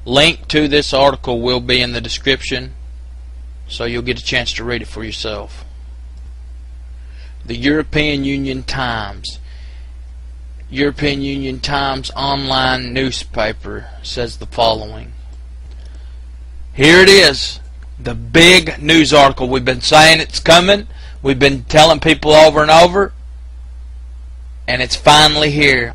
Link to this article will be in the description, so you'll get a chance to read it for yourself. The European Union Times. European Union Times online newspaper says the following. Here it is, the big news article. We've been saying it's coming. We've been telling people over and over, and it's finally here.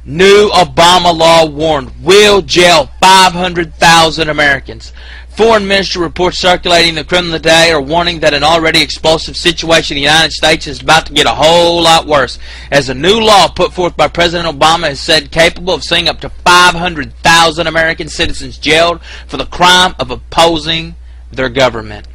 New Obama law warned will jail 500,000 Americans. Foreign ministry reports circulating the criminal today are warning that an already explosive situation in the United States is about to get a whole lot worse, as a new law put forth by President Obama is said capable of seeing up to 500,000 American citizens jailed for the crime of opposing their government.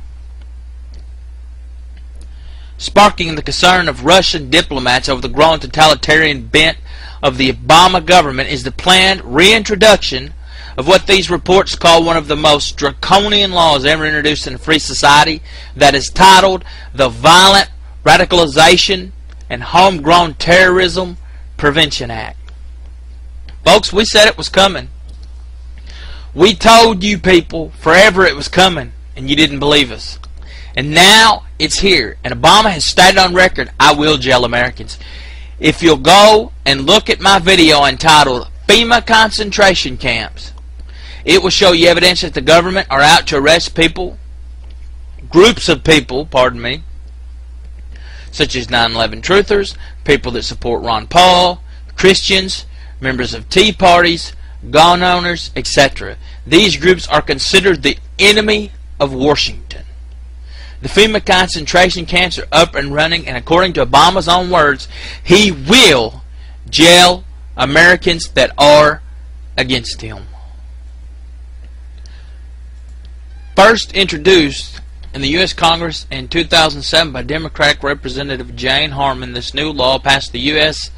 Sparking the concern of Russian diplomats over the growing totalitarian bent of the Obama government is the planned reintroduction of what these reports call one of the most draconian laws ever introduced in a free society, that is titled the Violent Radicalization and Homegrown Terrorism Prevention Act. Folks, we said it was coming. We told you people forever it was coming, and you didn't believe us. And now it's here, and Obama has stated on record, I will jail Americans. If you'll go and look at my video entitled FEMA Concentration Camps, it will show you evidence that the government are out to arrest people, groups of people, pardon me, such as 9/11 truthers, people that support Ron Paul, Christians, members of Tea Parties, gun owners, etc. These groups are considered the enemy of Washington. The FEMA concentration camps are up and running, and according to Obama's own words, he will jail Americans that are against him. First introduced in the U.S. Congress in 2007 by Democratic Representative Jane Harman, this new law passed the U.S.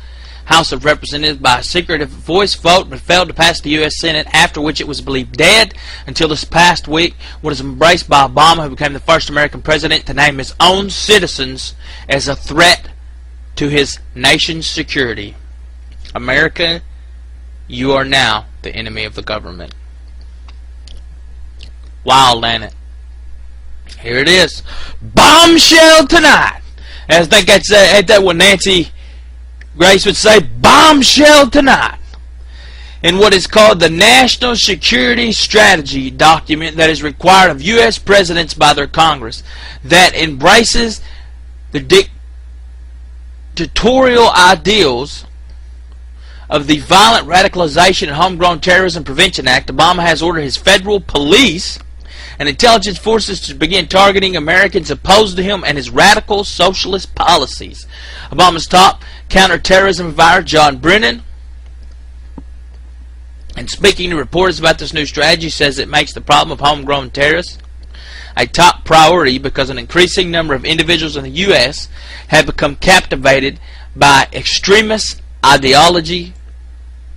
House of Representatives by a secret voice vote, but failed to pass the U.S. Senate, after which it was believed dead until this past week, was embraced by Obama, who became the first American president to name his own citizens as a threat to his nation's security. America, you are now the enemy of the government. Wild, ain't it? Here it is. Bombshell tonight. As I think that's what Nancy Grace would say, bombshell tonight. In what is called the National Security Strategy document that is required of U.S. presidents by their Congress, that embraces the dictatorial ideals of the Violent Radicalization and Homegrown Terrorism Prevention Act, Obama has ordered his federal police and intelligence forces to begin targeting Americans opposed to him and his radical socialist policies. Obama's top counterterrorism advisor, John Brennan, and speaking to reporters about this new strategy, says it makes the problem of homegrown terrorists a top priority because an increasing number of individuals in the U.S. have become captivated by extremist ideology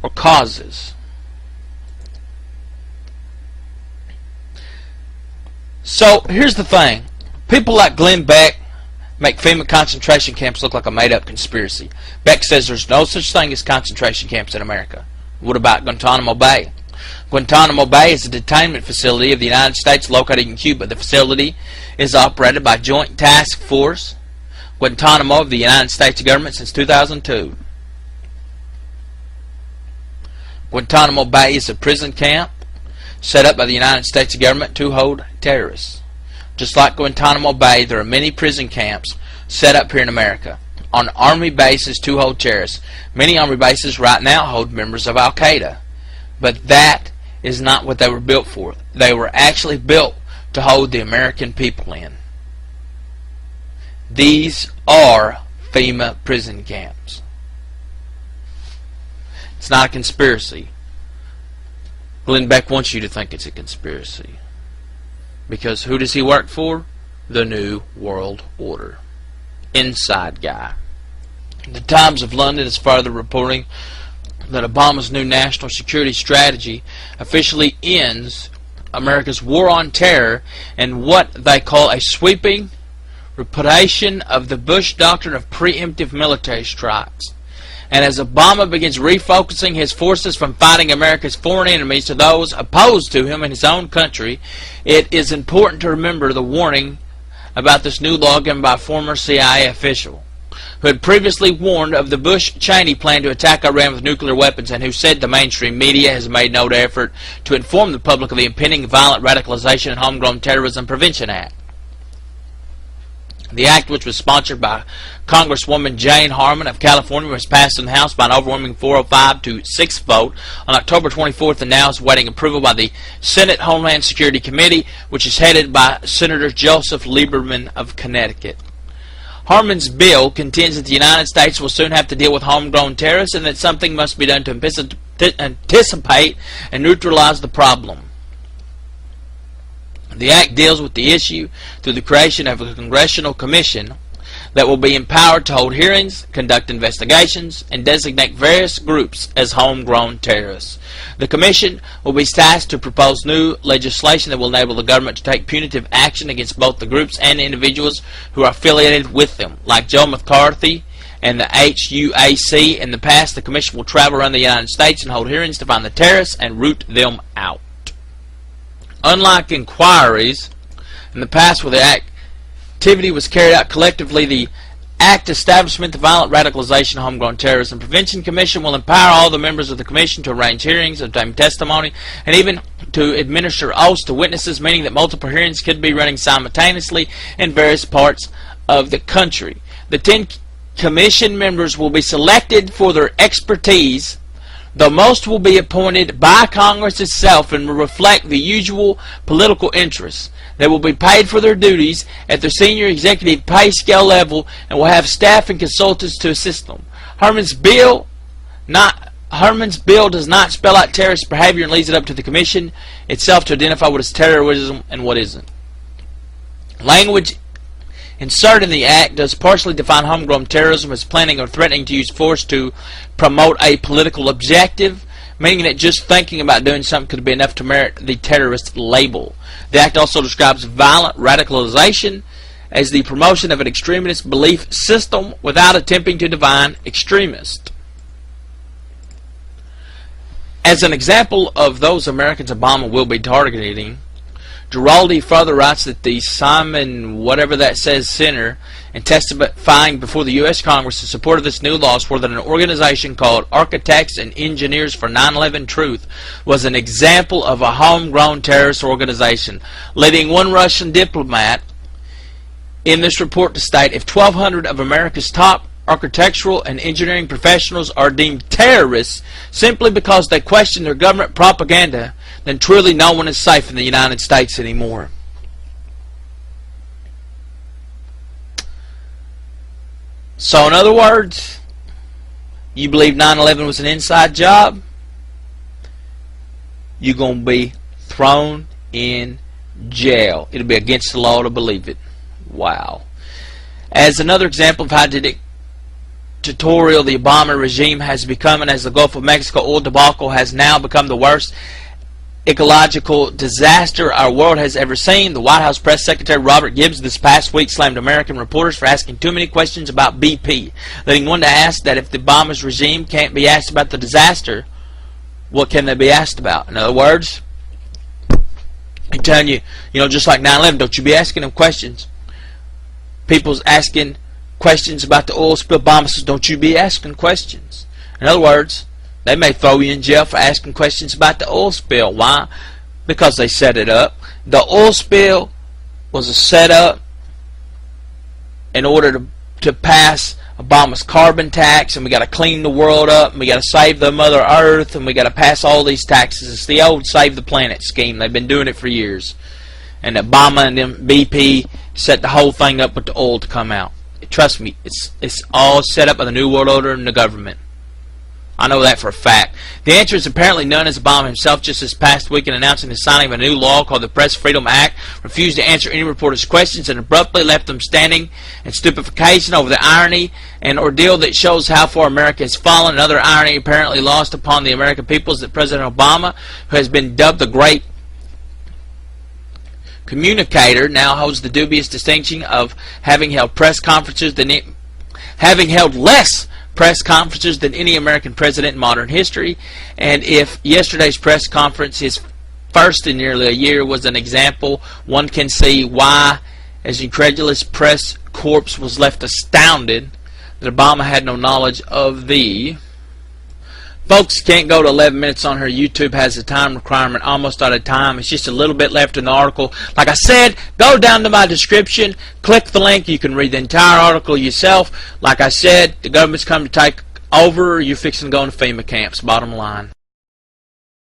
or causes. So here's the thing. People like Glenn Beck make FEMA concentration camps look like a made-up conspiracy. Beck says there's no such thing as concentration camps in America. What about Guantanamo Bay? Guantanamo Bay is a detainment facility of the United States located in Cuba. The facility is operated by Joint Task Force Guantanamo of the United States government since 2002. Guantanamo Bay is a prison camp set up by the United States government to hold terrorists. Just like Guantanamo Bay, there are many prison camps set up here in America on army bases to hold terrorists. Many army bases right now hold members of Al-Qaeda. But that is not what they were built for. They were actually built to hold the American people in. These are FEMA prison camps. It's not a conspiracy. Glenn Beck wants you to think it's a conspiracy. Because who does he work for? The New World Order. Inside guy. The Times of London is further reporting that Obama's new national security strategy officially ends America's war on terror and what they call a sweeping repudiation of the Bush doctrine of preemptive military strikes. And as Obama begins refocusing his forces from fighting America's foreign enemies to those opposed to him in his own country, it is important to remember the warning about this new law given by a former CIA official who had previously warned of the Bush-Cheney plan to attack Iran with nuclear weapons, and who said the mainstream media has made no effort to inform the public of the impending Violent Radicalization and Homegrown Terrorism Prevention Act. The act, which was sponsored by Congresswoman Jane Harman of California, was passed in the House by an overwhelming 405 to 6 vote on October 24th, and now is awaiting approval by the Senate Homeland Security Committee, which is headed by Senator Joseph Lieberman of Connecticut. Harman's bill contends that the United States will soon have to deal with homegrown terrorists, and that something must be done to anticipate and neutralize the problem. The act deals with the issue through the creation of a congressional commission that will be empowered to hold hearings, conduct investigations, and designate various groups as homegrown terrorists. The commission will be tasked to propose new legislation that will enable the government to take punitive action against both the groups and individuals who are affiliated with them, like Joe McCarthy and the HUAC. In the past, the commission will travel around the United States and hold hearings to find the terrorists and root them out. Unlike inquiries in the past where the activity was carried out collectively, the Act establishment the Violent Radicalization and Homegrown Terrorism Prevention Commission will empower all the members of the Commission to arrange hearings, obtain testimony, and even to administer oaths to witnesses, meaning that multiple hearings could be running simultaneously in various parts of the country. The 10 Commission members will be selected for their expertise, though most will be appointed by Congress itself and will reflect the usual political interests. They will be paid for their duties at the senior executive pay scale level and will have staff and consultants to assist them. Harman's bill does not spell out terrorist behavior and leaves it up to the Commission itself to identify what is terrorism and what isn't. Language inserted in the Act does partially define homegrown terrorism as planning or threatening to use force to promote a political objective, meaning that just thinking about doing something could be enough to merit the terrorist label. The Act also describes violent radicalization as the promotion of an extremist belief system without attempting to define extremist. As an example of those Americans Obama will be targeting, Giraldi further writes that the Simon whatever that says Center, in testifying before the U.S. Congress in support of this new law, swore that an organization called Architects and Engineers for 9/11 Truth was an example of a homegrown terrorist organization, leading one Russian diplomat in this report to state, if 1,200 of America's top architectural and engineering professionals are deemed terrorists simply because they question their government propaganda, then truly no one is safe in the United States anymore. So in other words, you believe 9/11 was an inside job, you're going to be thrown in jail. It'll be against the law to believe it. Wow. As another example of how dictatorial the Obama regime has become, and as the Gulf of Mexico oil debacle has now become the worst ecological disaster our world has ever seen, the White House Press Secretary Robert Gibbs this past week slammed American reporters for asking too many questions about BP, leading one to ask that if the Obama's regime can't be asked about the disaster, what can they be asked about? In other words, I'm telling you, just like 9/11, don't you be asking them questions. People's asking questions about the oil spill. Obama says, don't you be asking questions. In other words, they may throw you in jail for asking questions about the oil spill. Why? Because they set it up. The oil spill was a setup in order to pass Obama's carbon tax, and we got to clean the world up, and we got to save the Mother Earth, and we got to pass all these taxes. It's the old Save the Planet scheme. They've been doing it for years. And Obama and them BP set the whole thing up with the oil to come out. Trust me, it's all set up by the New World Order and the government. I know that for a fact. The answer is apparently none, as Obama himself just this past week in announcing the signing of a new law called the Press Freedom Act refused to answer any reporters' questions and abruptly left them standing in stupefaction over the irony and ordeal that shows how far America has fallen. Another irony apparently lost upon the American people is that President Obama, who has been dubbed the Great Communicator, now holds the dubious distinction of having held less press conferences than any American president in modern history. And if yesterday's press conference, his first in nearly a year, was an example, one can see why, as incredulous press corps was left astounded that Obama had no knowledge of the... Folks, can't go to 11 minutes on her. YouTube has a time requirement, almost out of time. It's just a little bit left in the article. Like I said, go down to my description, click the link. You can read the entire article yourself. Like I said, the government's come to take over. You're fixing to go into FEMA camps, bottom line.